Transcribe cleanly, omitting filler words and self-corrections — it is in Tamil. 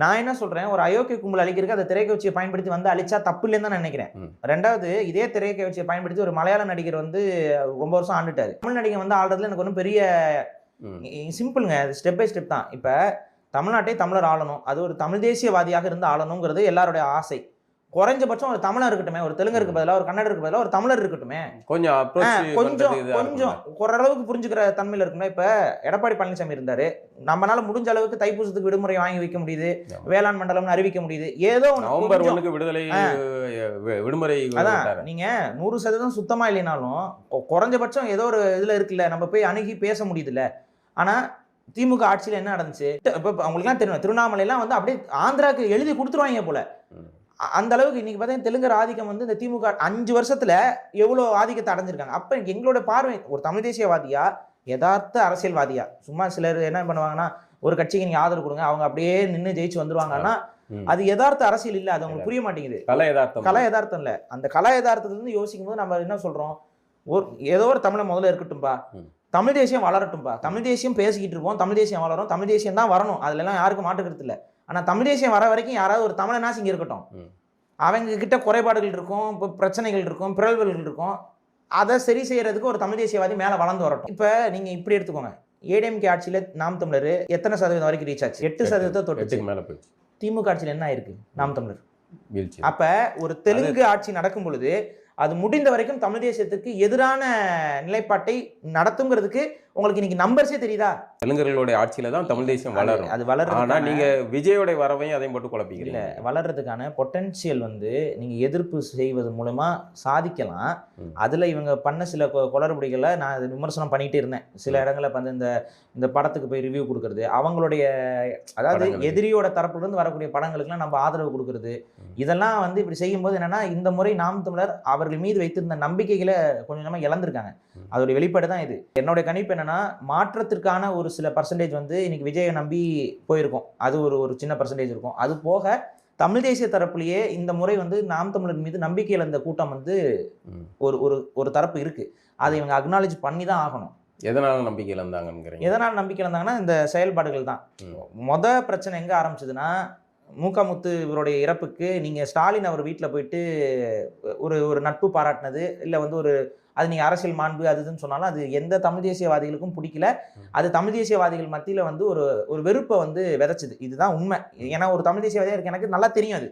நான் என்ன சொல்றேன், ஒரு அயோக்கிய கும்பல் அழிக்கிறதுக்கு அந்த திரைக்கட்சியை பயன்படுத்தி வந்து அழிச்சா தப்பு இல்லைன்னு தான் நான் நினைக்கிறேன். ரெண்டாவது, இதே திரைக்கட்சியை பயன்படுத்தி ஒரு மலையாள நடிகர் வந்து ரொம்ப வருஷம் ஆண்டுட்டாரு. தமிழ் நடிகர் வந்து ஆள்றதுல எனக்கு ஒன்றும் பெரிய சிம்பிளுங்க, ஸ்டெப் பை ஸ்டெப் தான். இப்ப தமிழ்நாட்டை தமிழர் ஆளணும், அது ஒரு தமிழ் தேசியவாதியாக இருந்து ஆளணுங்கிறது எல்லாருடைய ஆசை. குறைஞ்சபட்சம் ஒரு தமிழர் இருக்கட்டுமே, ஒரு தெலுங்கருக்கு பதிலா ஒரு கன்னடருக்கு பதிலா ஒரு தமிழர் இருக்கட்டுமே, கொஞ்சம் ஓரளவுக்கு புரிஞ்சுக்கிற தன்மையில இருக்குமே. இப்ப எடப்பாடி பழனிசாமி இருந்தாரு, நம்மளால முடிஞ்ச அளவுக்கு தைப்பூசத்துக்கு விடுமுறை வாங்கி வைக்க முடியுது, வேளாண் மண்டலம்னு அறிவிக்க முடியுது, ஏதோ நவம்பர் 1 விடுதலை விடுமுறை. அதான் நீங்க 100% சுத்தமா இல்லைனாலும் குறைஞ்சபட்சம் ஏதோ ஒரு இதுல இருக்குல்ல, நம்ம போய் அணுகி பேச முடியுதுல்ல. ஆனா திமுக ஆட்சியில் என்ன நடந்துச்சு, இப்ப அவங்களுக்குலாம் தெரியும், திருவண்ணாமலையெல்லாம் வந்து அப்படியே ஆந்திராவுக்கு எழுதி கொடுத்துருவாங்க போல. அந்த அளவுக்கு இன்னைக்கு பார்த்தீங்கன்னா தெலுங்கர் ஆதிக்கம் வந்து இந்த திமுக 5 வருஷத்துல எவ்வளோ ஆதிக்கத்தை அடைஞ்சிருக்காங்க. அப்ப எங்களோட பார்வை ஒரு தமிழ் தேசியவாதியா, யதார்த்த அரசியல்வாதியா, சும்மா சிலர் என்ன பண்ணுவாங்கன்னா ஒரு கட்சிக்கு நீங்க ஆதரவு கொடுங்க, அவங்க அப்படியே நின்று ஜெயிச்சு வந்துருவாங்கன்னா அது யதார்த்த அரசியல் இல்ல. அது அவங்களுக்கு புரிய மாட்டேங்குது. கலை யதார்த்தம் இல்ல. அந்த கலை யதார்த்தத்துல இருந்து யோசிக்கும் போது நம்ம என்ன சொல்றோம், ஏதோ ஒரு தமிழை முதல்ல இருக்கட்டும்பா, தமிழ் தேசியம் வளரட்டும்பா, தமிழ் தேசியம் பேசிக்கிட்டு இருப்போம், தமிழ் தேசியம் வளரும், தமிழ் தேசியம் தான் வரணும், அதுல எல்லாம் யாருக்கும் மாற்றுக்கிறது இல்லை. ஆனா தமிழ் தேசியம் வர வரைக்கும் யாராவது ஒரு தமிழனாசி இங்க இருக்கட்டும். அவங்க கிட்ட குறைபாடுகள் இருக்கும், பிரச்சனைகள் இருக்கும், பிறழ்வுகள் இருக்கும், அதை சரி செய்யறதுக்கு ஒரு தமிழ் தேசியவாதி மேல வளர்ந்து வரட்டும். இப்ப நீங்க இப்படி எடுத்துக்கோங்க, ஏடிஎம்கே ஆட்சியில நாம் தமிழர் எத்தனை சதவீதம் வரைக்கும் ரீச் ஆச்சு? 8% தொட்டு மேல போயிடுச்சு. திமுக ஆட்சியில் என்ன ஆயிருக்கு? நாம் தமிழர் வீழ்ச்சி. அப்ப ஒரு தெலுங்கு ஆட்சி நடக்கும் பொழுது அது முடிந்த வரைக்கும் தமிழ் தேசியத்துக்கு எதிரான நிலைப்பாட்டை நடத்துங்கிறதுக்கு உங்களுக்கு இன்னைக்கு நம்பர்ஸே தெரியுதா? தெலுங்கர்களுடைய ஆட்சியில தான் தமிழ் தேசியம் வளரும். அது வளரும். ஆனா நீங்க விஜயோட வரவையும் அதையும் போட்டு குழப்பிக்கிறீங்க. இல்ல, வளர்றதுக்கான பொட்டன்ஷியல் வந்து நீங்க எதிர்ப்பு செய்வது மூலமா சாதிக்கலாம். அதுல இவங்க பண்ண சில குளறுபடிகளை நான் விமர்சனம் பண்ணிட்டே இருந்தேன். சில இடங்களை வந்து இந்த படத்துக்கு போய் ரிவ்யூ கொடுக்கறது, அவங்களுடைய அதாவது எதிரியோட தரப்புல இருந்து வரக்கூடிய படங்களுக்குலாம் நம்ம ஆதரவு கொடுக்கறது, இதெல்லாம் வந்து இப்படி செய்யும்போது என்னன்னா, இந்த முறை நாம் தமிழர் அவர்கள் மீது வைத்திருந்த நம்பிக்கைகளை கொஞ்சம் கொஞ்சமா இழந்திருக்காங்க. அதோட வெளிப்பாடு தான் இது. என்னோட கணிப்பு என்னன்னா, மாற்றத்திற்கான ஒரு சில பர்சன்டேஜ் வந்து இன்னைக்கு விஜயை நம்பி போயிருக்கும். அது ஒரு சின்ன பர்சன்டேஜ் இருக்கும். அது போக தமிழ் தேசிய தரப்புலேயே இந்த முறை வந்து நாம் தமிழர் மீது நம்பிக்கை இழந்த கூட்டம் வந்து ஒரு தரப்பு இருக்கு. அதை இவங்க அக்னாலேஜ் பண்ணி தான் ஆகணும். எதனால நம்பிக்கை இழந்தாங்க? எதனால நம்பிக்கை இழந்தாங்கன்னா இந்த செயல்பாடுகள் தான். பிரச்சனை எங்க ஆரம்பிச்சதுன்னா, மூக்கமுத்து இவருடைய இறப்புக்கு நீங்க ஸ்டாலின் அவர் வீட்டில் போயிட்டு ஒரு நட்பு பாராட்டினது, இல்லை வந்து அது நீங்கள் அரசியல் மாண்பு அதுன்னு சொன்னாலும் அது எந்த தமிழ் தேசியவாதிகளுக்கும் பிடிக்கல. அது தமிழ் தேசியவாதிகள் மத்தியில் வந்து ஒரு வெறுப்பை வந்து விதைச்சிது. இதுதான் உண்மை. ஏன்னா ஒரு தமிழ் தேசியவாதியாக இருக்கு, எனக்கு நல்லா தெரியும் அது.